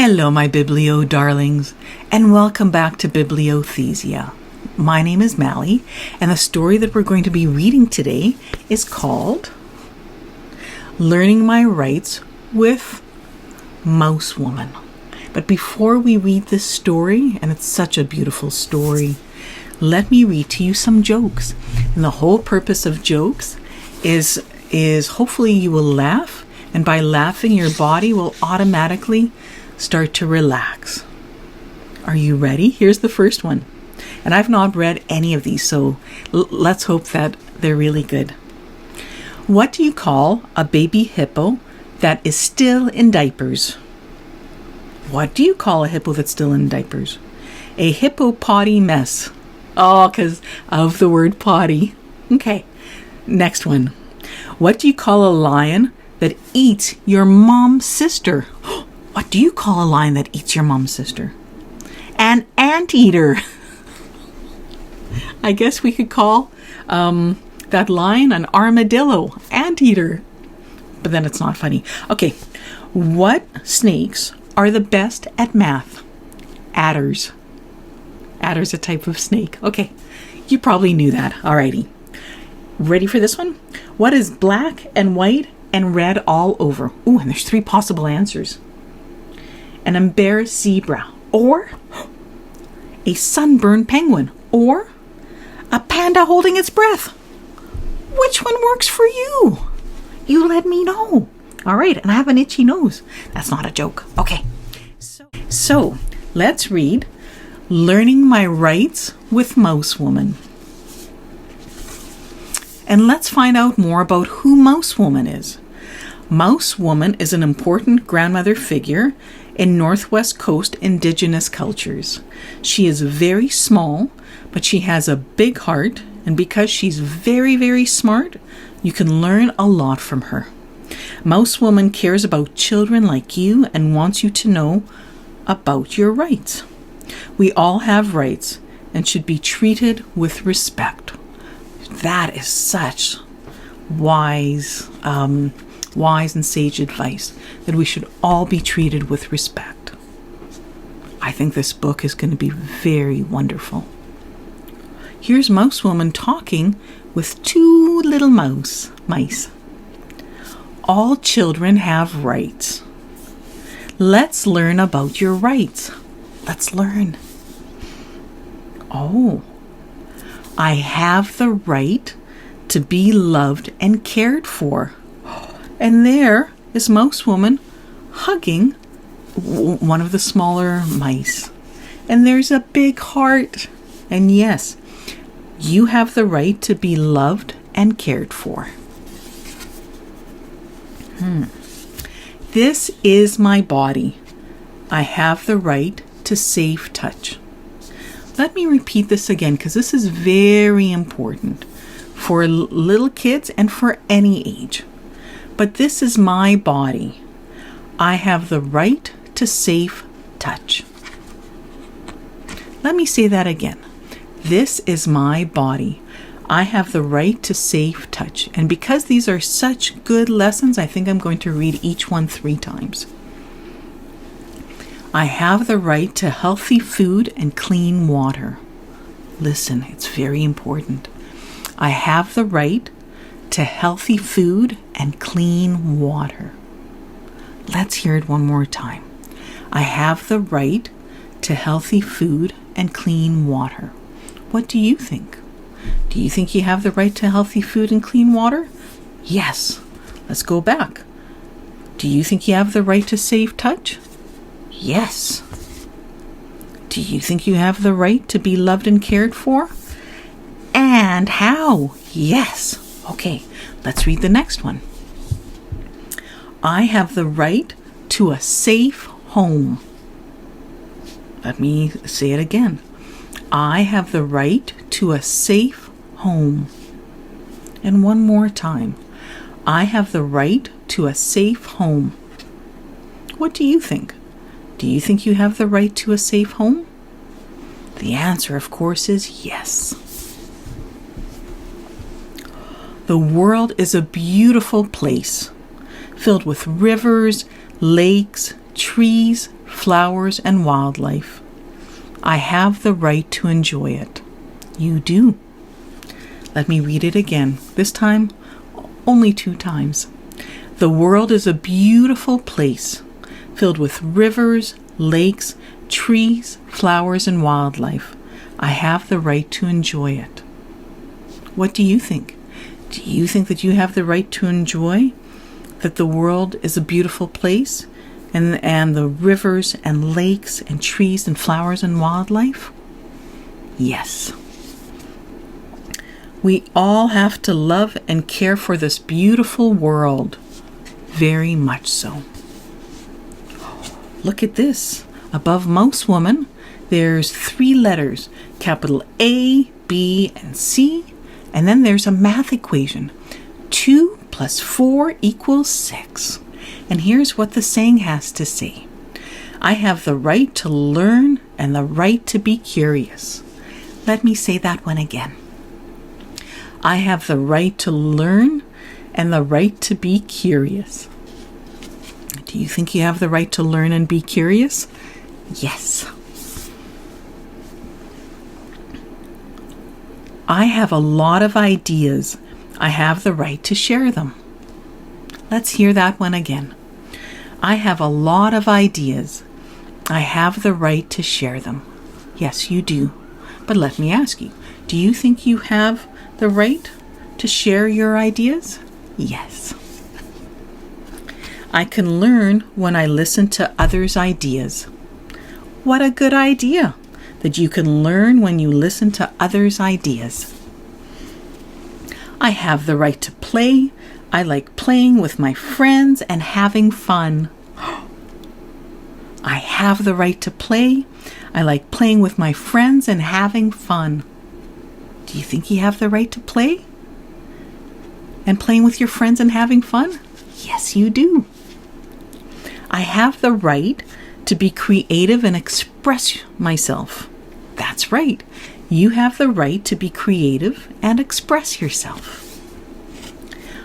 Hello, my Biblio darlings, and welcome back to Bibliothesia. My name is Mally, and the story that we're going to be reading today is called Learning My Rights with Mousewoman. But before we read this story, and it's such a beautiful story, let me read to you some jokes. And the whole purpose of jokes is hopefully you will laugh, and by laughing your body will automatically start to relax. Are you ready? Here's the first one. And I've not read any of these, so let's hope that they're really good. What do you call a baby hippo that is still in diapers? What do you call a hippo that's still in diapers? A hippopotty mess. Oh, because of the word potty. Okay, next one. What do you call a lion that eats your mom's sister? What do you call a lion that eats your mom's sister? An anteater. I guess we could call that lion an armadillo. Anteater. But then it's not funny. Okay. What snakes are the best at math? Adders. Adder's a type of snake. Okay. You probably knew that. Alrighty. Ready for this one? What is black and white and red all over? Ooh, and there's 3 possible answers. An embarrassed zebra, or a sunburned penguin, or a panda holding its breath. Which one works for you? You let me know. All right, and I have an itchy nose. That's not a joke. Okay, so let's read Learning My Rights with Mousewoman. And let's find out more about who Mousewoman is. Mousewoman is an important grandmother figure in Northwest Coast indigenous cultures. She is very small, but she has a big heart, and because she's very, very smart, you can learn a lot from her. Mousewoman cares about children like you and wants you to know about your rights. We all have rights and should be treated with respect. That is such wise and sage advice, that we should all be treated with respect. I think this book is going to be very wonderful. Here's Mousewoman talking with 2 little mice. All children have rights. Let's learn about your rights. Let's learn. Oh, I have the right to be loved and cared for. And there is Mousewoman hugging one of the smaller mice. And there's a big heart. And yes, you have the right to be loved and cared for. This is my body. I have the right to safe touch. Let me repeat this again, because this is very important for little kids and for any age. But this is my body. I have the right to safe touch. Let me say that again. This is my body. I have the right to safe touch. And because these are such good lessons, I think I'm going to read each one 3 times. I have the right to healthy food and clean water. Listen, it's very important. I have the right to healthy food and clean water. Let's hear it one more time. I have the right to healthy food and clean water. What do you think? Do you think you have the right to healthy food and clean water? Yes. Let's go back. Do you think you have the right to safe touch? Yes. Do you think you have the right to be loved and cared for? And how? Yes. Okay, let's read the next one. I have the right to a safe home. Let me say it again. I have the right to a safe home. And one more time. I have the right to a safe home. What do you think? Do you think you have the right to a safe home? The answer, of course, is yes. The world is a beautiful place, filled with rivers, lakes, trees, flowers, and wildlife. I have the right to enjoy it. You do. Let me read it again, this time only 2 times. The world is a beautiful place, filled with rivers, lakes, trees, flowers, and wildlife. I have the right to enjoy it. What do you think? Do you think that you have the right to enjoy that the world is a beautiful place and the rivers and lakes and trees and flowers and wildlife? Yes. We all have to love and care for this beautiful world. Very much so. Look at this. Above Mousewoman, there's 3 letters, capital A, B, and C, and then there's a math equation. 2 plus 4 equals 6. And here's what the saying has to say. I have the right to learn and the right to be curious. Let me say that one again. I have the right to learn and the right to be curious. Do you think you have the right to learn and be curious? Yes. I have a lot of ideas. I have the right to share them. Let's hear that one again. I have a lot of ideas. I have the right to share them. Yes, you do. But let me ask you, do you think you have the right to share your ideas? Yes. I can learn when I listen to others' ideas. What a good idea that you can learn when you listen to others' ideas. I have the right to play. I like playing with my friends and having fun. I have the right to play. I like playing with my friends and having fun. Do you think you have the right to play? And playing with your friends and having fun? Yes, you do. I have the right to be creative and express myself. That's right. You have the right to be creative and express yourself.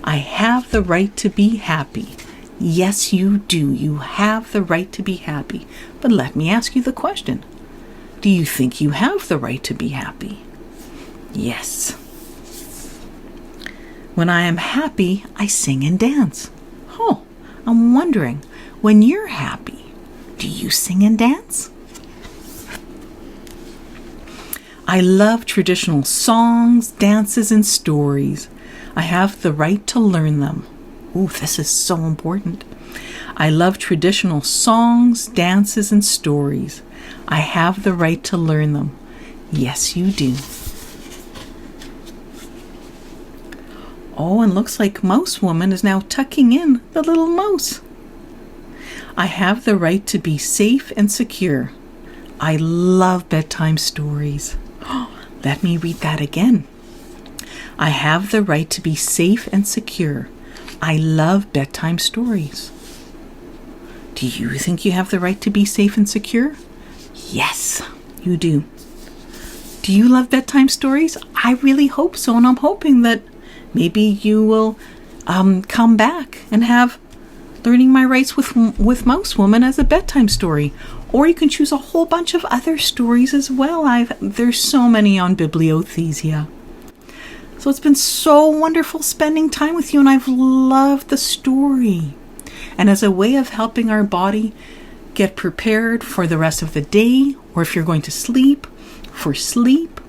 I have the right to be happy. Yes, you do. You have the right to be happy. But let me ask you the question. Do you think you have the right to be happy? Yes. When I am happy, I sing and dance. Oh, I'm wondering, when you're happy, do you sing and dance? I love traditional songs, dances, and stories. I have the right to learn them. Ooh, this is so important. I love traditional songs, dances, and stories. I have the right to learn them. Yes, you do. Oh, and looks like Mousewoman is now tucking in the little mouse. I have the right to be safe and secure. I love bedtime stories. Let me read that again. I have the right to be safe and secure. I love bedtime stories. Do you think you have the right to be safe and secure? Yes, you do. Do you love bedtime stories? I really hope so, and I'm hoping that maybe you will come back and have Learning My Rights with Mousewoman as a bedtime story. Or you can choose a whole bunch of other stories as well. There's so many on Bibliothesia. So it's been so wonderful spending time with you, and I've loved the story. And as a way of helping our body get prepared for the rest of the day, or if you're going to sleep, for sleep,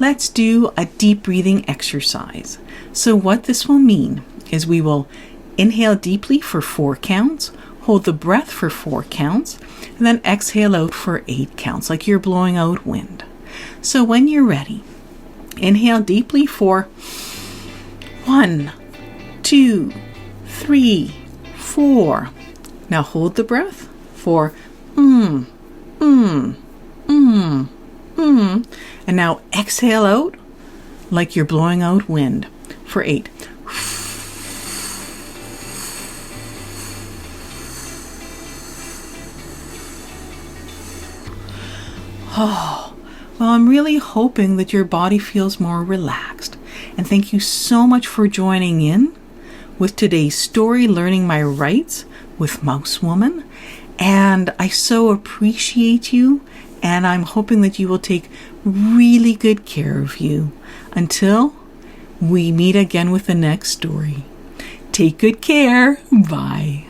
let's do a deep breathing exercise. So what this will mean is we will inhale deeply for 4 counts, hold the breath for 4 counts, and then exhale out for 8 counts, like you're blowing out wind. So when you're ready, inhale deeply for 1, 2, 3, 4. Now hold the breath for and now exhale out like you're blowing out wind for 8. Oh, well, I'm really hoping that your body feels more relaxed. And thank you so much for joining in with today's story, Learning My Rights with Mousewoman. And I so appreciate you, and I'm hoping that you will take really good care of you until we meet again with the next story. Take good care. Bye.